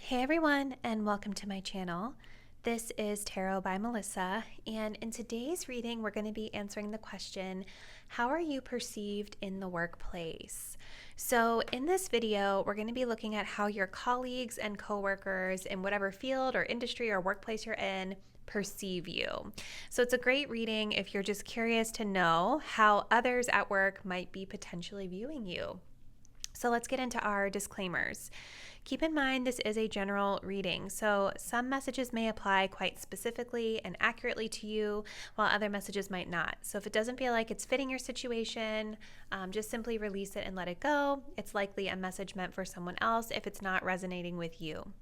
Hey everyone, and welcome to my channel. This is Tarot by Melissa, and in today's reading we're going to be answering the question, how are you perceived in the workplace? So in this video, we're going to be looking at how your colleagues and coworkers in whatever field or industry or workplace you're in perceive you. So it's a great reading if you're just curious to know how others at work might be potentially viewing you. So let's get into our disclaimers. Keep in mind this is a general reading, so some messages may apply quite specifically and accurately to you, while other messages might not. So if it doesn't feel like it's fitting your situation, just simply release it and let it go. It's likely a message meant for someone else if it's not resonating with you.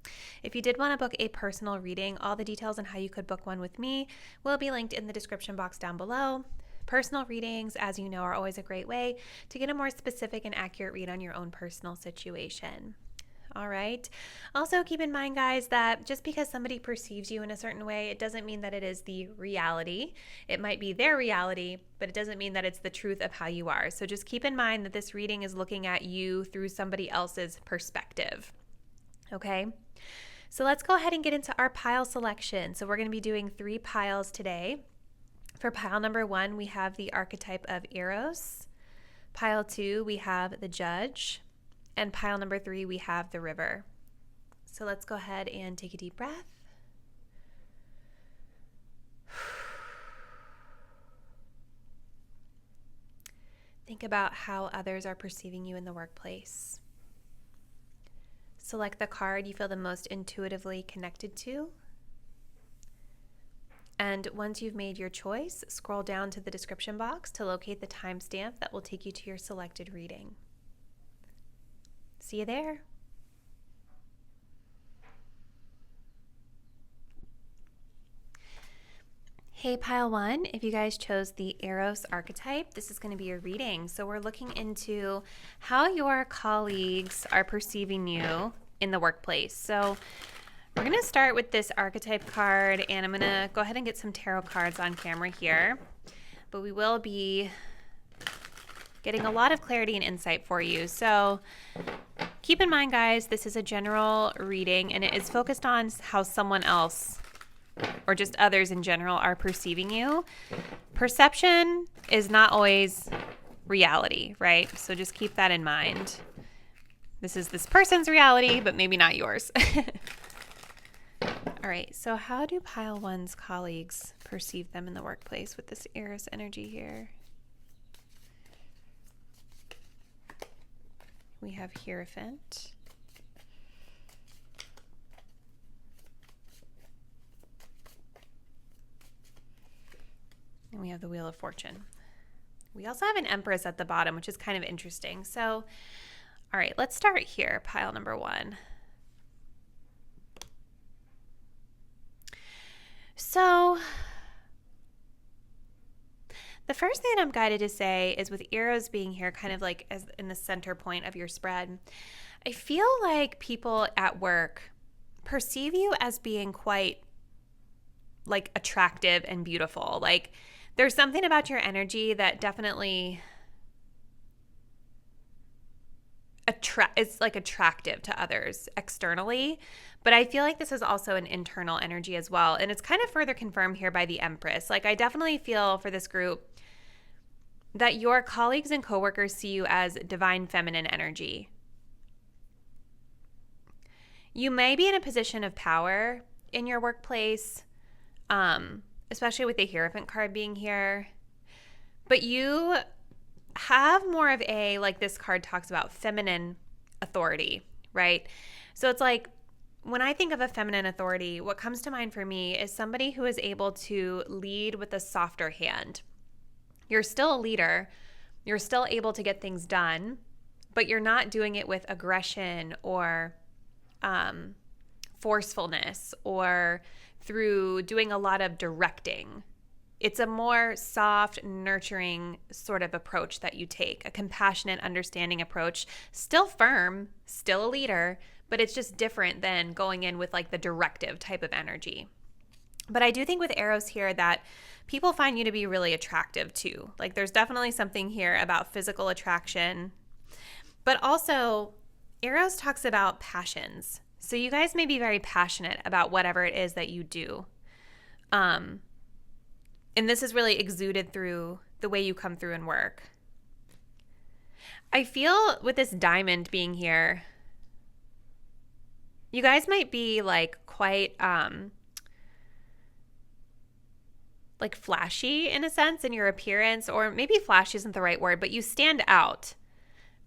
If you did want to book a personal reading, all the details on how you could book one with me will be linked in the description box down below. Personal readings, as you know, are always a great way to get a more specific and accurate read on your own personal situation. All right. Also, keep in mind, guys, that just because somebody perceives you in a certain way, it doesn't mean that it is the reality. It might be their reality, but it doesn't mean that it's the truth of how you are. So just keep in mind that this reading is looking at you through somebody else's perspective. Okay. So let's go ahead and get into our pile selection. So we're going to be doing 3 piles today. For pile number 1, we have the archetype of Eros. Pile 2, we have the Judge. And pile number 3, we have the River. So let's go ahead and take a deep breath. Think about how others are perceiving you in the workplace. Select the card you feel the most intuitively connected to. And once you've made your choice, scroll down to the description box to locate the timestamp that will take you to your selected reading. See you there. Hey, pile 1, if you guys chose the Eros archetype, this is going to be your reading. So we're looking into how your colleagues are perceiving you in the workplace. So we're going to start with this archetype card, and I'm going to go ahead and get some tarot cards on camera here. But we will be getting a lot of clarity and insight for you. So keep in mind, guys, this is a general reading, and it is focused on how someone else, or just others in general, are perceiving you. Perception is not always reality, right? So just keep that in mind. This is this person's reality, but maybe not yours. All right, so how do pile 1's colleagues perceive them in the workplace with this Eros energy here? We have Hierophant. And we have the Wheel of Fortune. We also have an Empress at the bottom, which is kind of interesting. So, all right, let's start here, pile number 1. So the first thing that I'm guided to say is with Eros being here kind of like as in the center point of your spread, I feel like people at work perceive you as being quite like attractive and beautiful. Like there's something about your energy that definitely it's like attractive to others externally, but I feel like this is also an internal energy as well. And it's kind of further confirmed here by the Empress. Like I definitely feel for this group that your colleagues and coworkers see you as divine feminine energy. You may be in a position of power in your workplace, especially with the Hierophant card being here, but you have more of a, like this card talks about, feminine authority, right? So it's like when I think of a feminine authority, what comes to mind for me is somebody who is able to lead with a softer hand. You're still a leader. You're still able to get things done, but you're not doing it with aggression or forcefulness or through doing a lot of directing. It's a more soft, nurturing sort of approach that you take, a compassionate, understanding approach. Still firm, still a leader, but it's just different than going in with like the directive type of energy. But I do think with Eros here that people find you to be really attractive too. Like there's definitely something here about physical attraction, but also Eros talks about passions. So you guys may be very passionate about whatever it is that you do. And this is really exuded through the way you come through and work. I feel with this diamond being here, you guys might be like quite like flashy in a sense in your appearance, or maybe flashy isn't the right word, but you stand out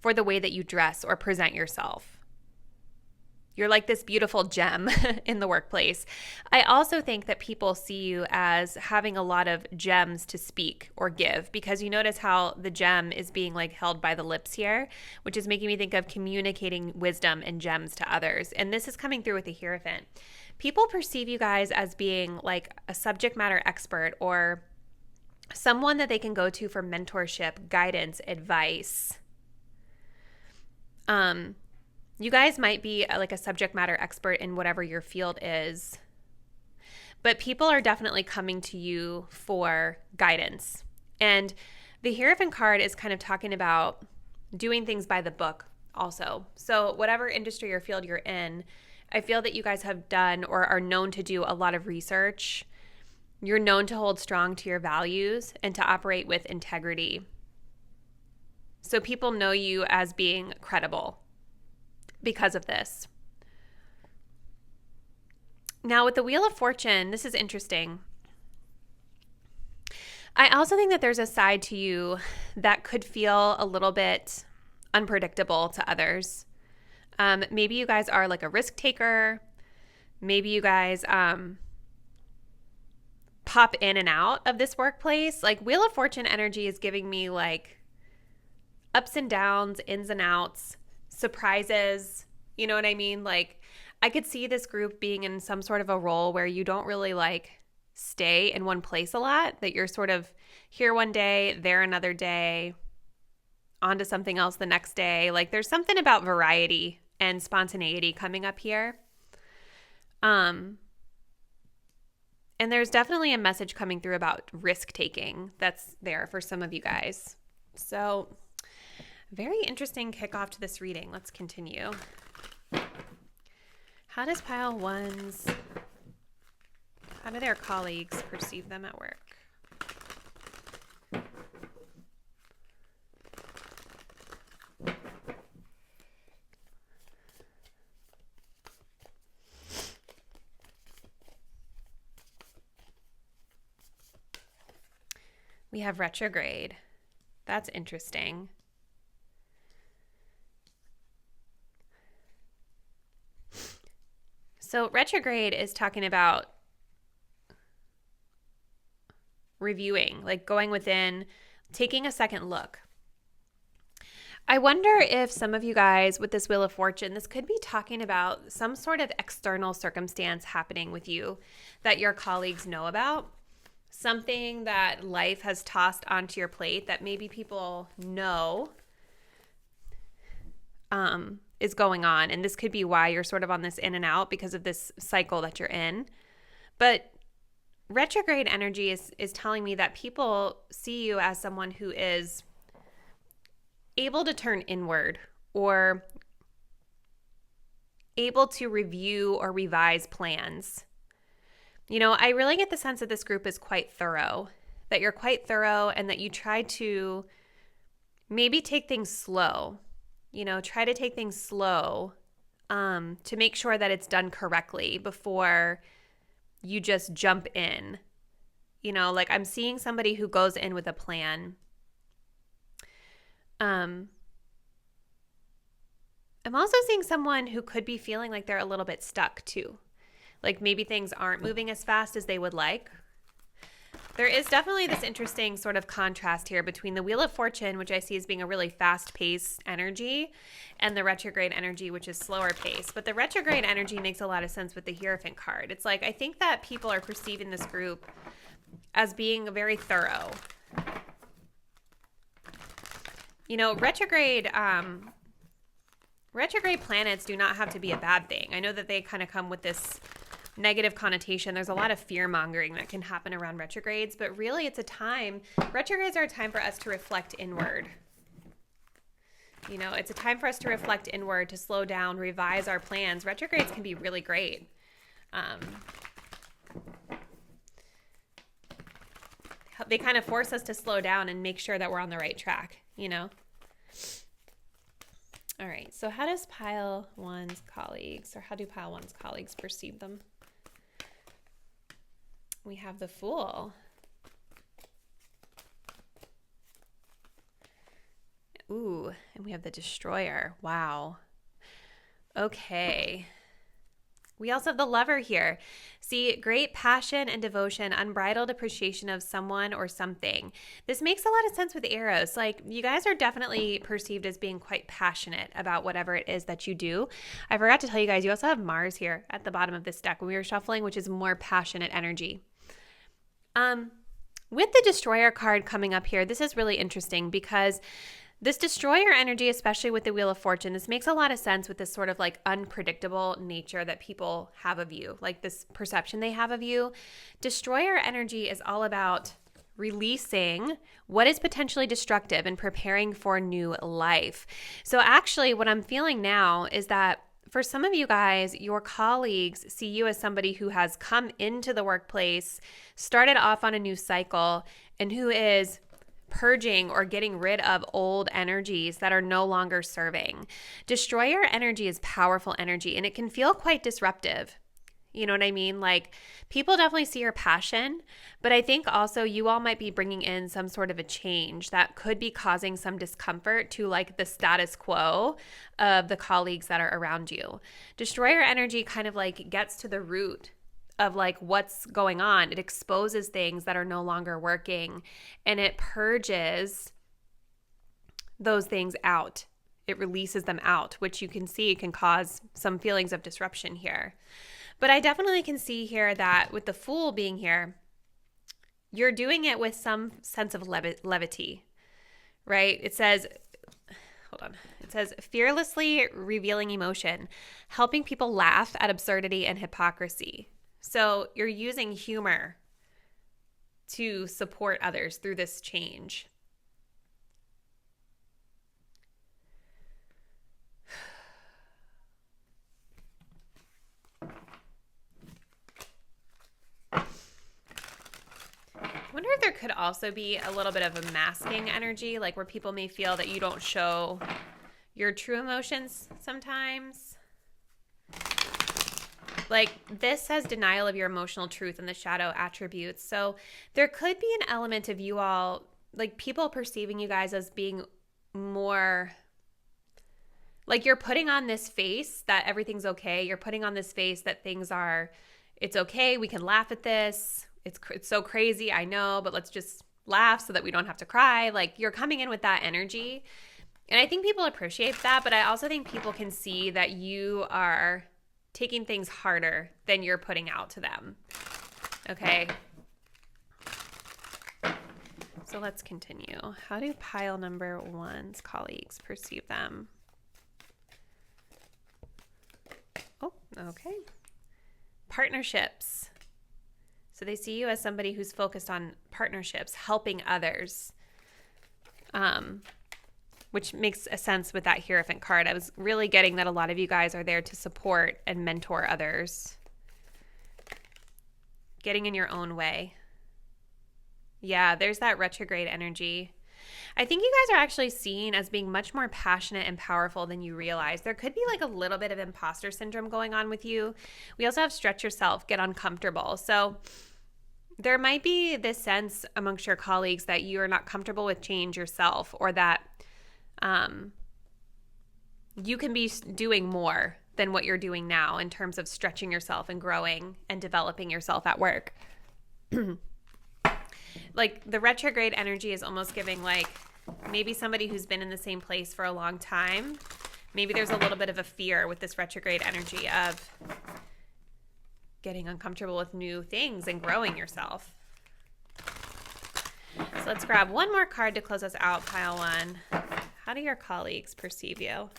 for the way that you dress or present yourself. You're like this beautiful gem in the workplace. I also think that people see you as having a lot of gems to speak or give, because you notice how the gem is being like held by the lips here, which is making me think of communicating wisdom and gems to others. And this is coming through with the Hierophant. People perceive you guys as being like a subject matter expert or someone that they can go to for mentorship, guidance, advice. You guys might be like a subject matter expert in whatever your field is, but people are definitely coming to you for guidance. And the Hierophant card is kind of talking about doing things by the book also. So whatever industry or field you're in, I feel that you guys have done or are known to do a lot of research. You're known to hold strong to your values and to operate with integrity. So people know you as being credible because of this. Now with the Wheel of Fortune, this is interesting. I also think that there's a side to you that could feel a little bit unpredictable to others. Maybe you guys are like a risk taker. Maybe you guys pop in and out of this workplace. Like Wheel of Fortune energy is giving me like ups and downs, ins and outs, surprises, you know what I mean? Like I could see this group being in some sort of a role where you don't really like stay in one place a lot, that you're sort of here one day, there another day, on to something else the next day. Like there's something about variety and spontaneity coming up here. And there's definitely a message coming through about risk taking that's there for some of you guys. So very interesting kickoff to this reading. Let's continue. How does pile ones, how do their colleagues perceive them at work? We have retrograde. That's interesting. So retrograde is talking about reviewing, like going within, taking a second look. I wonder if some of you guys with this Wheel of Fortune, this could be talking about some sort of external circumstance happening with you that your colleagues know about. Something that life has tossed onto your plate that maybe people know is going on. And this could be why you're sort of on this in and out because of this cycle that you're in. But retrograde energy is telling me that people see you as someone who is able to turn inward or able to review or revise plans. You know, I really get the sense that this group is quite thorough, that you're quite thorough and that you try to maybe take things slow, you know, try to take things slow to make sure that it's done correctly before you just jump in. You know, like I'm seeing somebody who goes in with a plan. I'm also seeing someone who could be feeling like they're a little bit stuck too. Like maybe things aren't moving as fast as they would like. There is definitely this interesting sort of contrast here between the Wheel of Fortune, which I see as being a really fast-paced energy, and the retrograde energy, which is slower paced. But the retrograde energy makes a lot of sense with the Hierophant card. It's like I think that people are perceiving this group as being very thorough. You know, retrograde planets do not have to be a bad thing. I know that they kind of come with this negative connotation. There's a lot of fear mongering that can happen around retrogrades, but really it's a time, retrogrades are a time for us to reflect inward. You know, it's a time for us to reflect inward, to slow down, revise our plans. Retrogrades can be really great. They kind of force us to slow down and make sure that we're on the right track, you know? All right, so how does pile one's colleagues, or how do pile one's colleagues perceive them? We have the Fool. Ooh, and we have the Destroyer. Wow. Okay. We also have the Lover here. See, great passion and devotion, unbridled appreciation of someone or something. This makes a lot of sense with arrows. Like, you guys are definitely perceived as being quite passionate about whatever it is that you do. I forgot to tell you guys, you also have Mars here at the bottom of this deck when we were shuffling, which is more passionate energy. With the Destroyer card coming up here, this is really interesting because this Destroyer energy, especially with the Wheel of Fortune, this makes a lot of sense with this sort of like unpredictable nature that people have of you, like this perception they have of you. Destroyer energy is all about releasing what is potentially destructive and preparing for new life. So actually what I'm feeling now is that for some of you guys, your colleagues see you as somebody who has come into the workplace, started off on a new cycle, and who is purging or getting rid of old energies that are no longer serving. Destroyer energy is powerful energy, and it can feel quite disruptive. You know what I mean? Like, people definitely see your passion, but I think also you all might be bringing in some sort of a change that could be causing some discomfort to like the status quo of the colleagues that are around you. Destroyer energy kind of like gets to the root of like what's going on. It exposes things that are no longer working, and it purges those things out. It releases them out, which you can see can cause some feelings of disruption here. But I definitely can see here that with the Fool being here, you're doing it with some sense of levity, right? It says, hold on. It says, fearlessly revealing emotion, helping people laugh at absurdity and hypocrisy. So you're using humor to support others through this change. I wonder if there could also be a little bit of a masking energy, like where people may feel that you don't show your true emotions sometimes. Like, this says denial of your emotional truth and the shadow attributes. So there could be an element of you all, like people perceiving you guys as being more, like you're putting on this face that everything's okay. You're putting on this face that things are, it's okay. We can laugh at this. It's so crazy, I know, but let's just laugh so that we don't have to cry. Like, you're coming in with that energy. And I think people appreciate that, but I also think people can see that you are taking things harder than you're putting out to them. Okay. So let's continue. How do pile number one's colleagues perceive them? Oh, okay. Partnerships. So they see you as somebody who's focused on partnerships, helping others, which makes a sense with that Hierophant card. I was really getting that a lot of you guys are there to support and mentor others. Getting in your own way. Yeah, there's that retrograde energy. I think you guys are actually seen as being much more passionate and powerful than you realize. There could be like a little bit of imposter syndrome going on with you. We also have stretch yourself, get uncomfortable. So there might be this sense amongst your colleagues that you are not comfortable with change yourself, or that you can be doing more than what you're doing now in terms of stretching yourself and growing and developing yourself at work. Like, the retrograde energy is almost giving like maybe somebody who's been in the same place for a long time. Maybe there's a little bit of a fear with this retrograde energy of getting uncomfortable with new things and growing yourself. So let's grab one more card to close us out, pile one. How do your colleagues perceive you?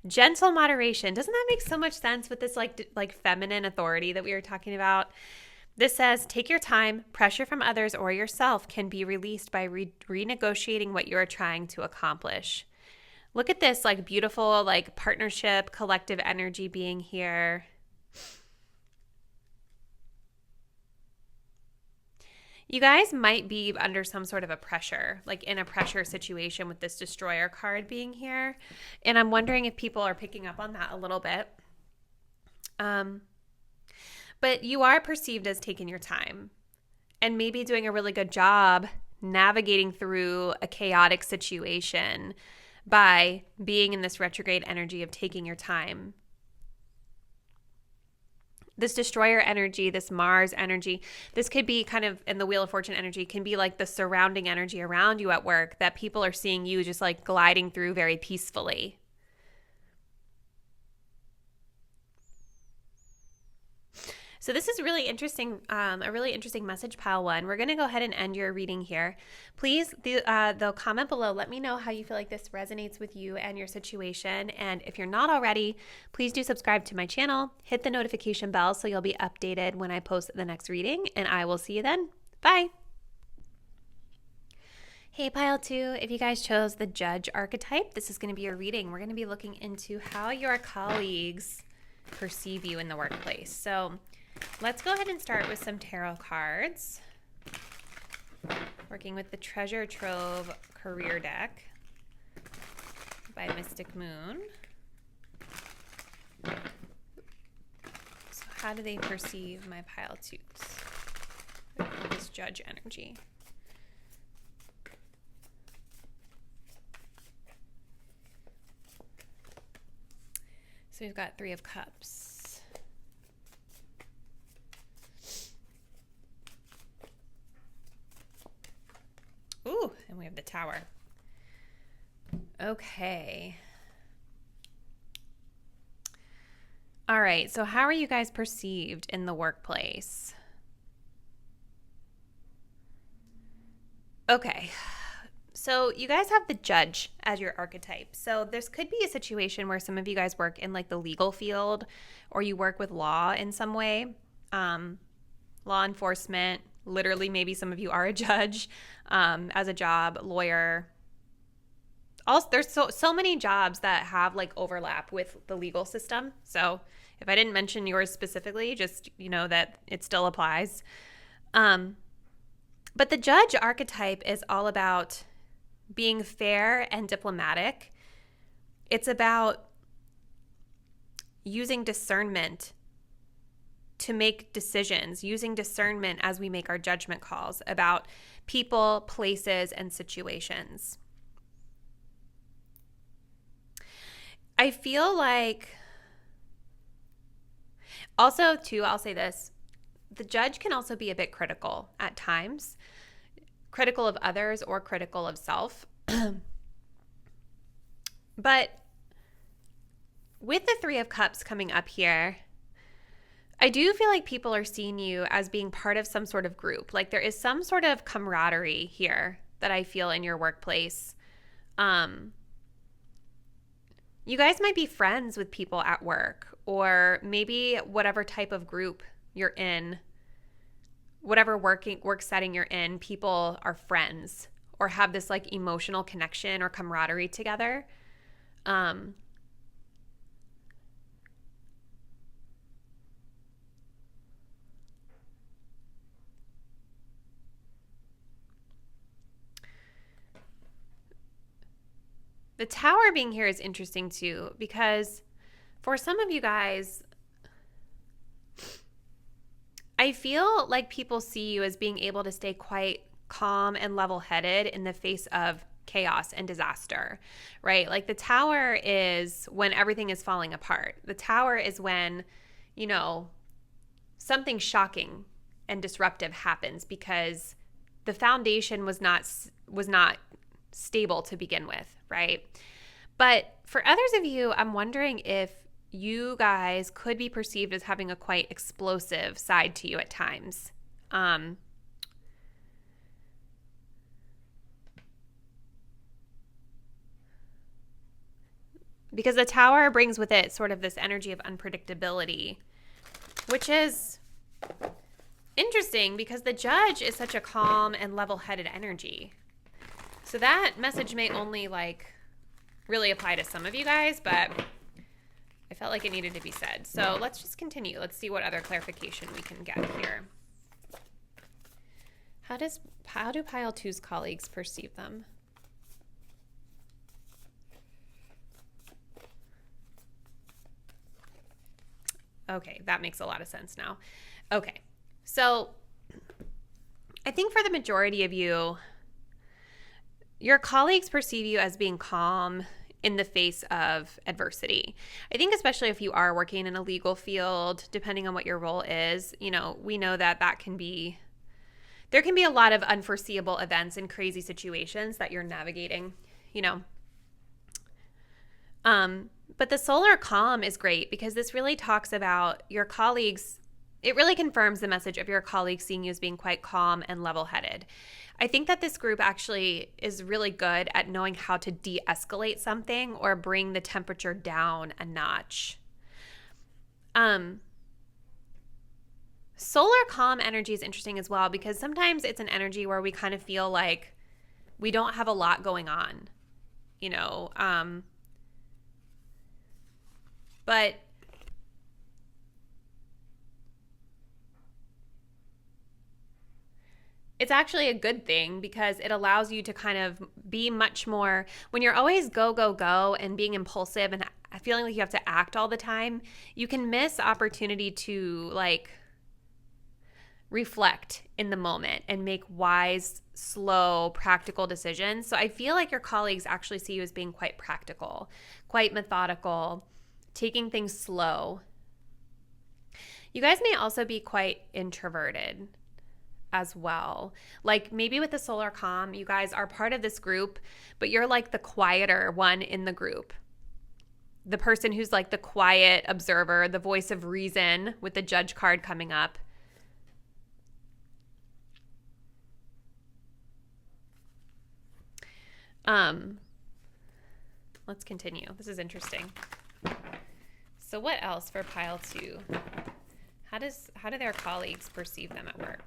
Gentle moderation. Doesn't that make so much sense with this like feminine authority that we were talking about? This says, take your time. Pressure from others or yourself can be released by renegotiating what you are trying to accomplish. Look at this like beautiful like partnership, collective energy being here. You guys might be under some sort of a pressure, like in a pressure situation with this destroyer card being here. And I'm wondering if people are picking up on that a little bit. But you are perceived as taking your time and maybe doing a really good job navigating through a chaotic situation by being in this retrograde energy of taking your time. This destroyer energy, this Mars energy, this could be kind of, in the Wheel of Fortune energy, can be like the surrounding energy around you at work that people are seeing you just like gliding through very peacefully. So this is really interesting, a really interesting message pile one. We're going to go ahead and end your reading here. Please, the comment below, let me know how you feel like this resonates with you and your situation. And if you're not already, please do subscribe to my channel, hit the notification bell so you'll be updated when I post the next reading, and I will see you then. Bye. Hey, pile two, if you guys chose the Judge archetype, this is going to be your reading. We're going to be looking into how your colleagues perceive you in the workplace. So let's go ahead and start with some tarot cards. Working with the Treasure Trove Career Deck by Mystic Moon. So how do they perceive my pile twos? This Judge energy. So we've got Three of Cups. Ooh, and we have the Tower. Okay. All right, so how are you guys perceived in the workplace? Okay, so you guys have the Judge as your archetype. So this could be a situation where some of you guys work in like the legal field, or you work with law in some way, law enforcement. Literally, maybe some of you are a judge as a job, lawyer. Also, there's so many jobs that have like overlap with the legal system. So if I didn't mention yours specifically, just that it still applies. But the Judge archetype is all about being fair and diplomatic. It's about using discernment to make decisions, using discernment as we make our judgment calls about people, places, and situations. I feel like, also too, I'll say this, the Judge can also be a bit critical at times, critical of others or critical of self. But with the Three of Cups coming up here, I do feel like people are seeing you as being part of some sort of group. Like there is some sort of camaraderie here that I feel in your workplace. You guys might be friends with people at work, or maybe whatever type of group you're in, whatever work setting you're in, people are friends or have this like emotional connection or camaraderie together. The Tower being here is interesting too, because for some of you guys, I feel like people see you as being able to stay quite calm and level-headed in the face of chaos and disaster, right? Like the Tower is when everything is falling apart. The Tower is when, something shocking and disruptive happens because the foundation was not stable to begin with, right? But for others of you, I'm wondering if you guys could be perceived as having a quite explosive side to you at times. Because the Tower brings with it sort of this energy of unpredictability, which is interesting because the Judge is such a calm and level-headed energy. So that message may only like really apply to some of you guys, but I felt like it needed to be said. So let's just continue. Let's see what other clarification we can get here. How do pile two's colleagues perceive them? Okay, that makes a lot of sense now. Okay, so I think for the majority of you, your colleagues perceive you as being calm in the face of adversity. I think especially if you are working in a legal field, depending on what your role is, we know that there can be a lot of unforeseeable events and crazy situations that you're navigating, But the solar calm is great because this really talks about your colleagues. It really confirms the message of your colleagues seeing you as being quite calm and level-headed. I think that this group actually is really good at knowing how to de-escalate something or bring the temperature down a notch. Solar calm energy is interesting as well because sometimes it's an energy where we kind of feel like we don't have a lot going on, but it's actually a good thing because it allows you to kind of be much more, when you're always go, go, go and being impulsive and feeling like you have to act all the time, you can miss opportunity to like reflect in the moment and make wise, slow, practical decisions. So I feel like your colleagues actually see you as being quite practical, quite methodical, taking things slow. You guys may also be quite introverted as well. Like maybe with the solar calm, you guys are part of this group, but you're like the quieter one in the group. The person who's like the quiet observer, the voice of reason with the Judge card coming up. Let's continue. This is interesting. So what else for pile two? How do their colleagues perceive them at work?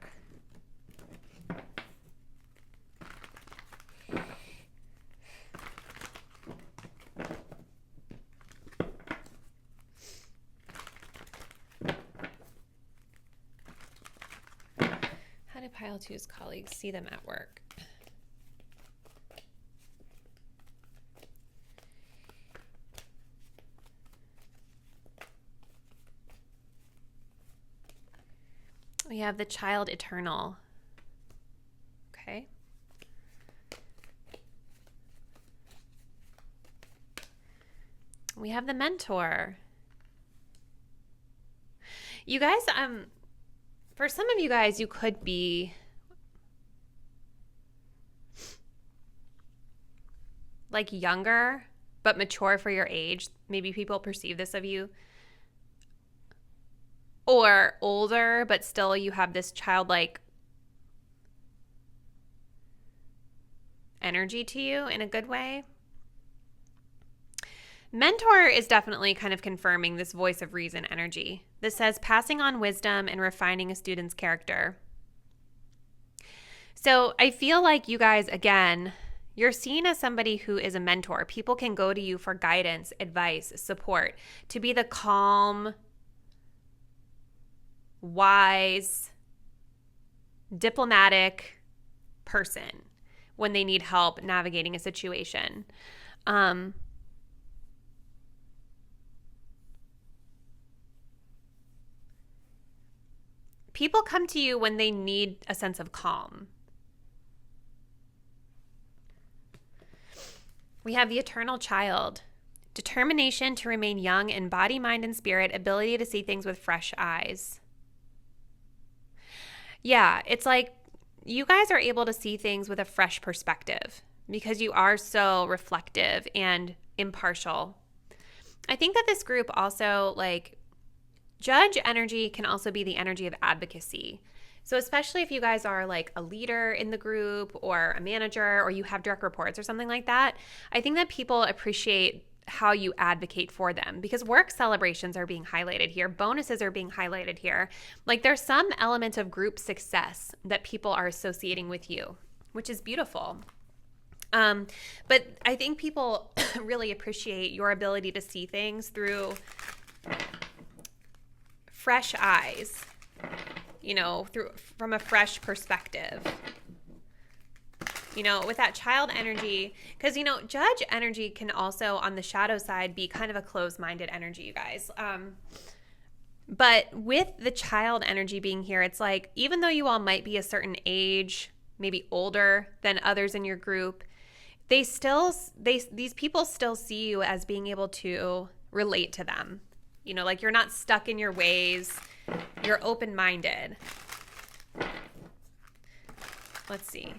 How do pile two's colleagues see them at work? We have the child eternal. Okay. We have the mentor. You guys, for some of you guys, you could be like younger, but mature for your age. Maybe people perceive this of you. Or older, but still you have this childlike energy to you in a good way. Mentor is definitely kind of confirming this voice of reason energy. This says passing on wisdom and refining a student's character. So I feel like you guys, again, you're seen as somebody who is a mentor. People can go to you for guidance, advice, support, to be the calm, wise, diplomatic person when they need help navigating a situation. People come to you when they need a sense of calm. We have the eternal child. Determination to remain young in body, mind, and spirit. Ability to see things with fresh eyes. Yeah, it's like you guys are able to see things with a fresh perspective because you are so reflective and impartial. I think that this group also, like, Judge energy can also be the energy of advocacy. So especially if you guys are like a leader in the group or a manager or you have direct reports or something like that, I think that people appreciate how you advocate for them, because work celebrations are being highlighted here. Bonuses are being highlighted here. Like there's some element of group success that people are associating with you, which is beautiful. But I think people really appreciate your ability to see things through fresh eyes, you know, from a fresh perspective. You know, with that child energy, because, you know, judge energy can also, on the shadow side, be kind of a closed-minded energy, you guys. But with the child energy being here, it's like, even though you all might be a certain age, maybe older than others in your group, these people still see you as being able to relate to them. You know, like you're not stuck in your ways. You're open-minded. Let's see.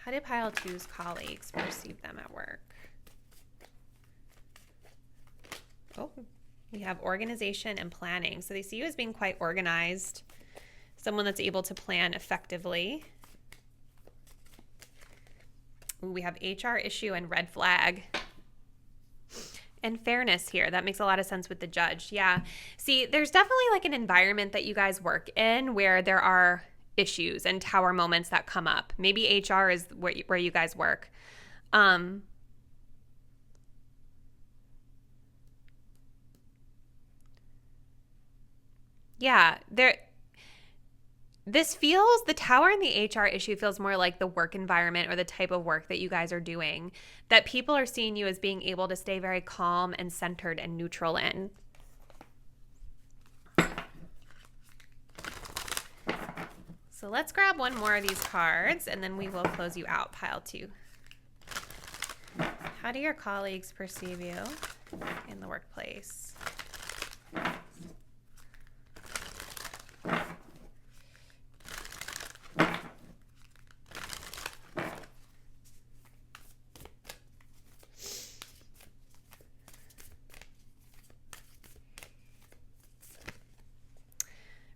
How do Pile 2's colleagues perceive them at work? Oh, we have organization and planning. So they see you as being quite organized, someone that's able to plan effectively. Ooh, we have HR issue and red flag. And fairness here. That makes a lot of sense with the judge. Yeah. See, there's definitely like an environment that you guys work in where there are issues and tower moments that come up. Maybe HR is where you guys work. Yeah, the tower and the HR issue feels more like the work environment or the type of work that you guys are doing, that people are seeing you as being able to stay very calm and centered and neutral in. So let's grab one more of these cards and then we will close you out, Pile 2. How do your colleagues perceive you in the workplace?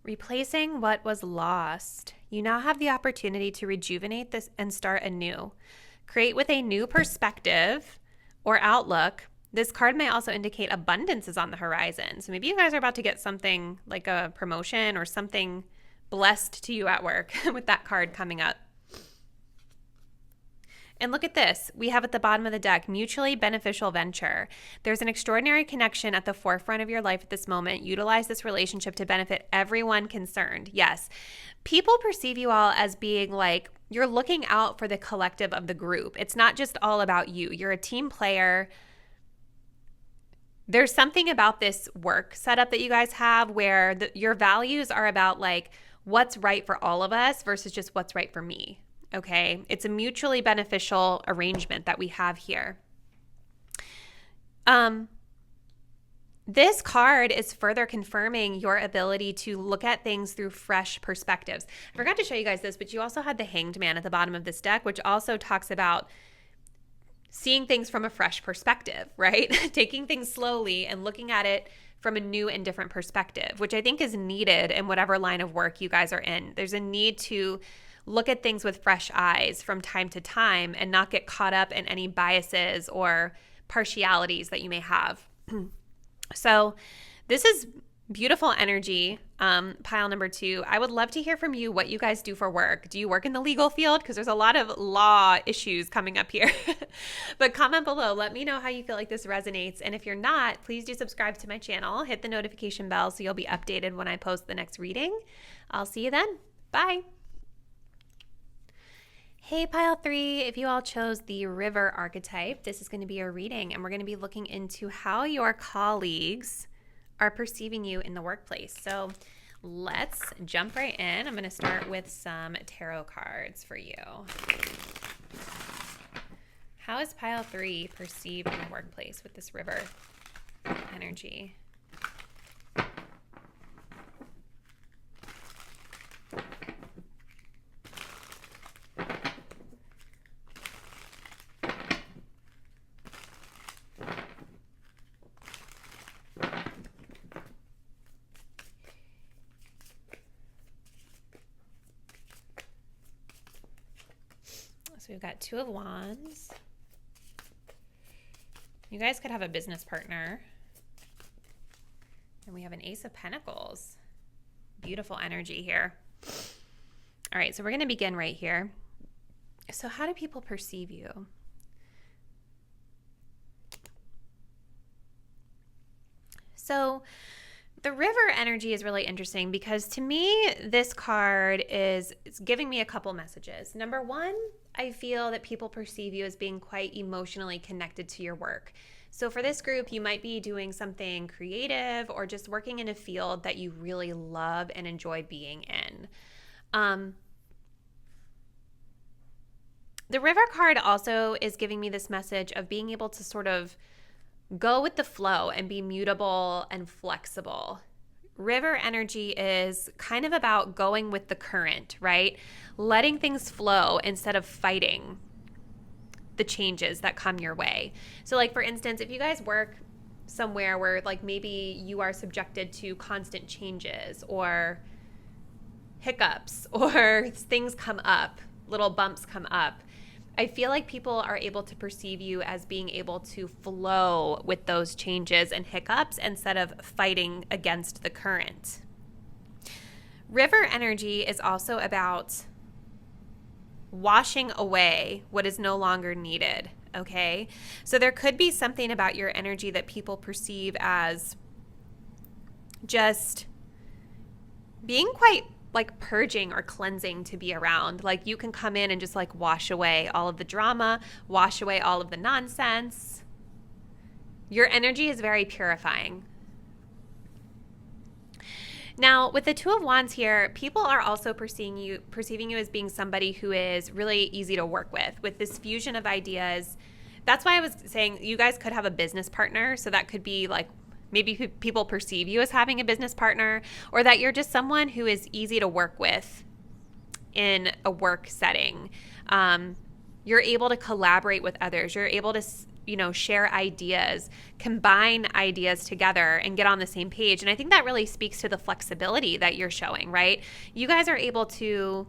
Replacing what was lost. You now have the opportunity to rejuvenate this and start anew. Create with a new perspective or outlook. This card may also indicate abundance is on the horizon. So maybe you guys are about to get something like a promotion or something blessed to you at work with that card coming up. And look at this. We have at the bottom of the deck, mutually beneficial venture. There's an extraordinary connection at the forefront of your life at this moment. Utilize this relationship to benefit everyone concerned. Yes. People perceive you all as being like, you're looking out for the collective of the group. It's not just all about you. You're a team player. There's something about this work setup that you guys have where your values are about like what's right for all of us versus just what's right for me. Okay, it's a mutually beneficial arrangement that we have here. This card is further confirming your ability to look at things through fresh perspectives. I forgot to show you guys this, but you also had the Hanged Man at the bottom of this deck, which also talks about seeing things from a fresh perspective, right? Taking things slowly and looking at it from a new and different perspective, which I think is needed in whatever line of work you guys are in. There's a need to look at things with fresh eyes from time to time and not get caught up in any biases or partialities that you may have. So this is beautiful energy, pile number 2. I would love to hear from you what you guys do for work. Do you work in the legal field? Because there's a lot of law issues coming up here. But comment below. Let me know how you feel like this resonates. And if you're not, please do subscribe to my channel. Hit the notification bell so you'll be updated when I post the next reading. I'll see you then. Bye. Hey, pile 3, if you all chose the River archetype, this is going to be a reading, and we're going to be looking into how your colleagues are perceiving you in the workplace. So let's jump right in. I'm going to start with some tarot cards for you. How is pile 3 perceived in the workplace with this River energy? So we've got 2 of Wands, You guys could have a business partner. And we have an Ace of Pentacles. Beautiful energy here. All right, so we're going to begin right here. So how do people perceive you? So the River energy is really interesting because to me, this card it's giving me a couple messages. Number one, I feel that people perceive you as being quite emotionally connected to your work. So for this group, you might be doing something creative or just working in a field that you really love and enjoy being in. The River card also is giving me this message of being able to sort of go with the flow and be mutable and flexible. River energy is kind of about going with the current, right? Letting things flow instead of fighting the changes that come your way. So like, for instance, if you guys work somewhere where like maybe you are subjected to constant changes or hiccups or things come up, little bumps come up, I feel like people are able to perceive you as being able to flow with those changes and hiccups instead of fighting against the current. River energy is also about washing away what is no longer needed, okay? So there could be something about your energy that people perceive as just being quite like purging or cleansing to be around. Like you can come in and just like wash away all of the drama, wash away all of the nonsense. Your energy is very purifying. Now, with the Two of Wands here, people are also perceiving you as being somebody who is really easy to work with this fusion of ideas. That's why I was saying you guys could have a business partner. So that could be like maybe people perceive you as having a business partner, or that you're just someone who is easy to work with in a work setting. You're able to collaborate with others. You're able to, share ideas, combine ideas together and get on the same page. And I think that really speaks to the flexibility that you're showing, right? You guys are able to,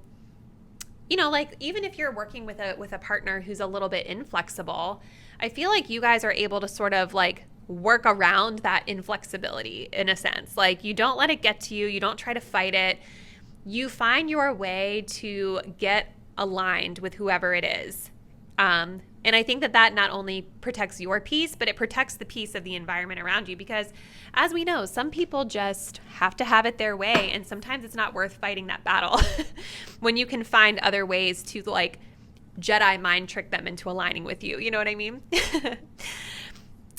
like even if you're working with a partner who's a little bit inflexible, I feel like you guys are able to sort of like work around that inflexibility in a sense. Like you don't let it get to you. You don't try to fight it. You find your way to get aligned with whoever it is. And I think that not only protects your peace, but it protects the peace of the environment around you. Because as we know, some people just have to have it their way. And sometimes it's not worth fighting that battle when you can find other ways to like Jedi mind trick them into aligning with you. You know what I mean?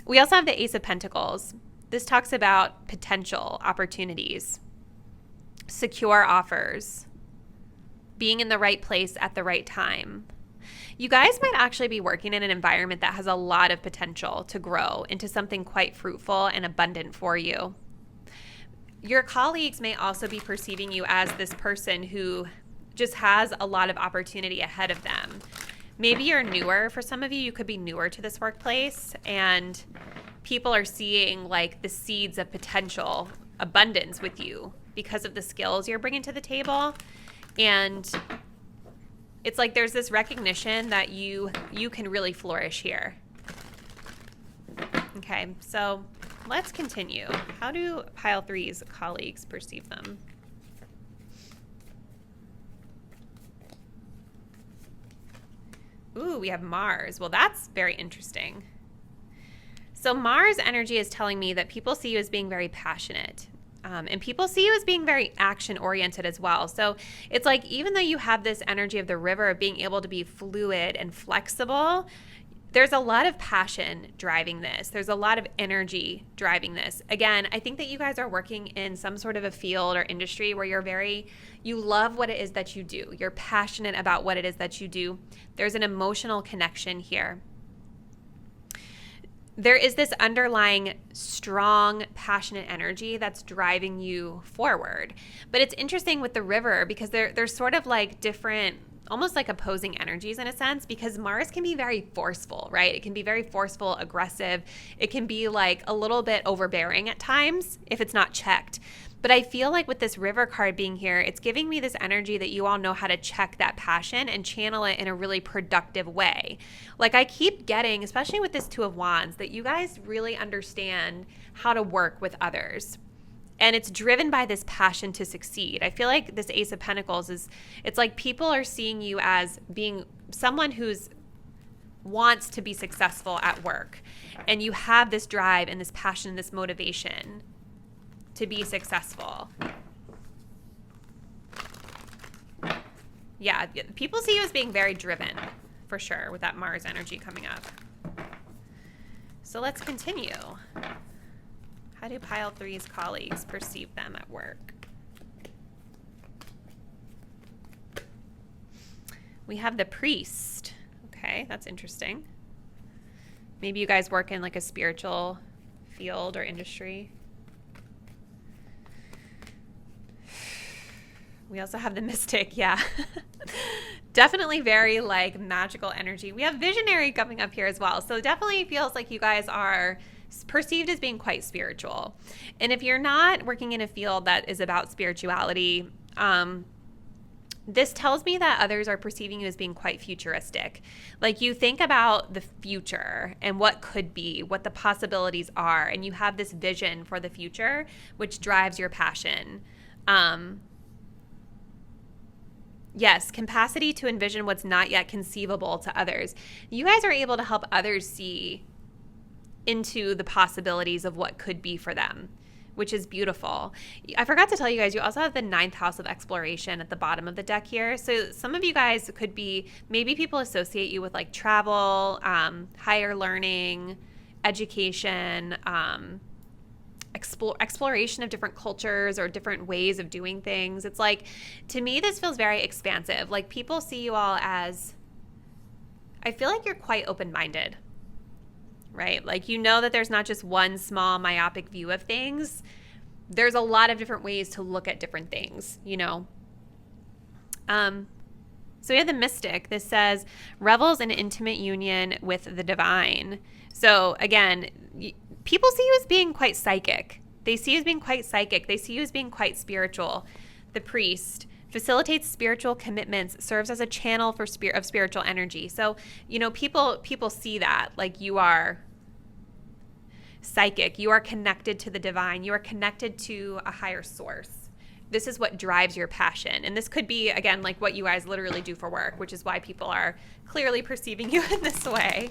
We also have the Ace of Pentacles. This talks about potential opportunities, secure offers, being in the right place at the right time. You guys might actually be working in an environment that has a lot of potential to grow into something quite fruitful and abundant for you. Your colleagues may also be perceiving you as this person who just has a lot of opportunity ahead of them. Maybe you're newer. For some of you, you could be newer to this workplace, and people are seeing like the seeds of potential abundance with you because of the skills you're bringing to the table. And it's like there's this recognition that you can really flourish here. Okay, so let's continue. How do pile three's colleagues perceive them? Ooh, we have Mars. Well, that's very interesting. So Mars energy is telling me that people see you as being very passionate. And people see you as being very action-oriented as well. So it's like even though you have this energy of the River of being able to be fluid and flexible, there's a lot of passion driving this. There's a lot of energy driving this. Again, I think that you guys are working in some sort of a field or industry where you love what it is that you do. You're passionate about what it is that you do. There's an emotional connection here. There is this underlying strong, passionate energy that's driving you forward. But it's interesting with the River because there's sort of like different almost like opposing energies in a sense, because Mars can be very forceful, right? It can be very forceful, aggressive. It can be like a little bit overbearing at times if it's not checked. But I feel like with this River card being here, it's giving me this energy that you all know how to check that passion and channel it in a really productive way. Like I keep getting, especially with this Two of Wands, that you guys really understand how to work with others. And it's driven by this passion to succeed. I feel like this Ace of Pentacles it's like people are seeing you as being someone who's wants to be successful at work. And you have this drive and this passion, this motivation to be successful. Yeah, people see you as being very driven, for sure, with that Mars energy coming up. So let's continue. How do pile 3's colleagues perceive them at work? We have the Priest. Okay, that's interesting. Maybe you guys work in like a spiritual field or industry. We also have the Mystic, yeah. Definitely very like magical energy. We have Visionary coming up here as well. So definitely feels like you guys are perceived as being quite spiritual. And if you're not working in a field that is about spirituality, this tells me that others are perceiving you as being quite futuristic. Like you think about the future and what could be, what the possibilities are, and you have this vision for the future, which drives your passion. Yes, capacity to envision what's not yet conceivable to others. You guys are able to help others see into the possibilities of what could be for them, which is beautiful. I forgot to tell you guys, you also have the 9th house of exploration at the bottom of the deck here. So some of you guys could be, maybe people associate you with like travel, higher learning, education, exploration of different cultures or different ways of doing things. It's like, to me, this feels very expansive. Like people see you all as, I feel like you're quite open-minded, right? Like, you know that there's not just one small myopic view of things. There's a lot of different ways to look at different things, you know? So we have the Mystic. This says, revels in intimate union with the divine. So again, people see you as being quite psychic. They see you as being quite psychic. They see you as being quite spiritual. The Priest facilitates spiritual commitments, serves as a channel for spiritual energy. So, you know, people see that, like, you are psychic. You are connected to the divine. You are connected to a higher source. This is what drives your passion. And this could be, again, like what you guys literally do for work, which is why people are clearly perceiving you in this way.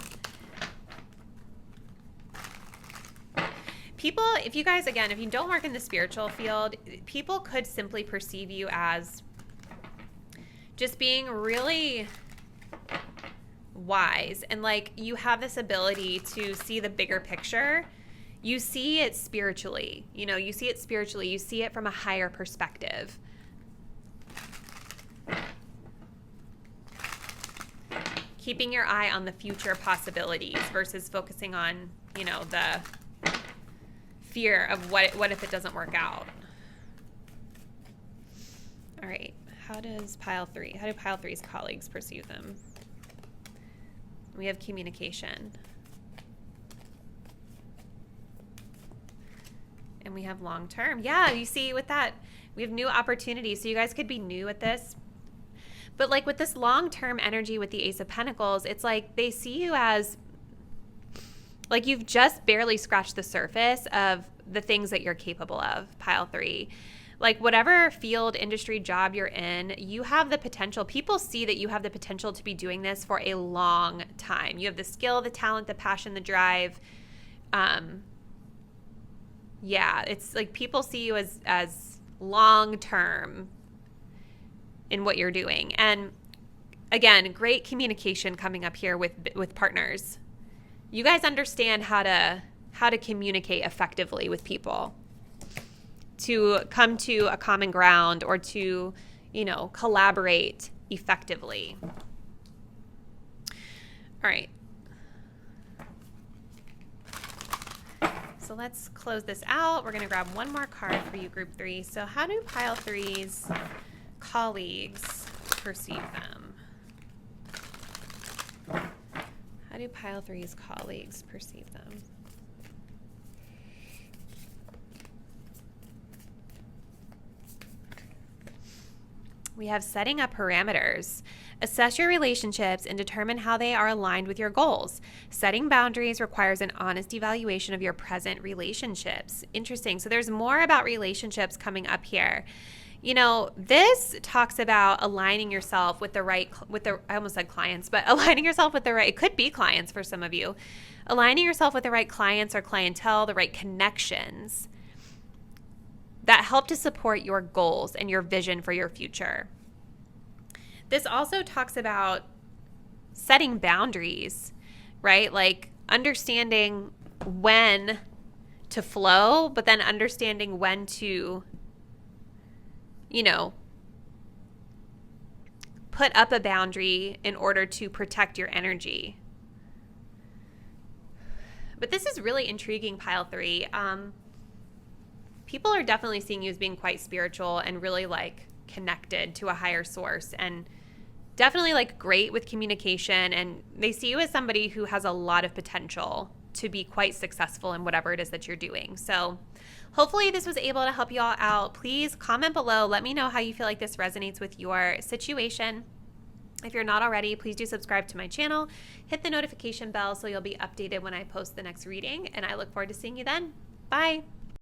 People, if you guys, again, if you don't work in the spiritual field, people could simply perceive you as just being really wise. And like, you have this ability to see the bigger picture. You see it spiritually. You know, you see it spiritually. You see it from a higher perspective. Keeping your eye on the future possibilities versus focusing on, you know, the fear of what if it doesn't work out. All right, how do pile 3's colleagues perceive them? We have communication. And we have long term. Yeah, you see with that, we have new opportunities. So you guys could be new at this. But like with this long term energy with the Ace of Pentacles, it's like they see you as like you've just barely scratched the surface of the things that you're capable of, pile 3. Like whatever field, industry, job you're in, you have the potential. People see that you have the potential to be doing this for a long time. You have the skill, the talent, the passion, the drive. Yeah, it's like people see you as long term in what you're doing. And again, great communication coming up here with partners. You guys understand how to communicate effectively with people, to come to a common ground or to, you know, collaborate effectively. All right. So let's close this out. We're going to grab one more card for you, group 3. So how do pile 3's colleagues perceive them? How do pile three's colleagues perceive them? We have setting up parameters. Assess your relationships and determine how they are aligned with your goals. Setting boundaries requires an honest evaluation of your present relationships. Interesting. So there's more about relationships coming up here. You know, this talks about aligning yourself with I almost said clients, but aligning yourself with it could be clients for some of you. Aligning yourself with the right clients or clientele, the right connections that help to support your goals and your vision for your future. This also talks about setting boundaries, right? Like understanding when to flow, but then understanding when to, put up a boundary in order to protect your energy. But this is really intriguing, pile three. People are definitely seeing you as being quite spiritual and really like connected to a higher source, and definitely like great with communication, and they see you as somebody who has a lot of potential to be quite successful in whatever it is that you're doing. So hopefully this was able to help you all out. Please comment below. Let me know how you feel like this resonates with your situation. If you're not already, please do subscribe to my channel. Hit the notification bell so you'll be updated when I post the next reading, and I look forward to seeing you then. Bye.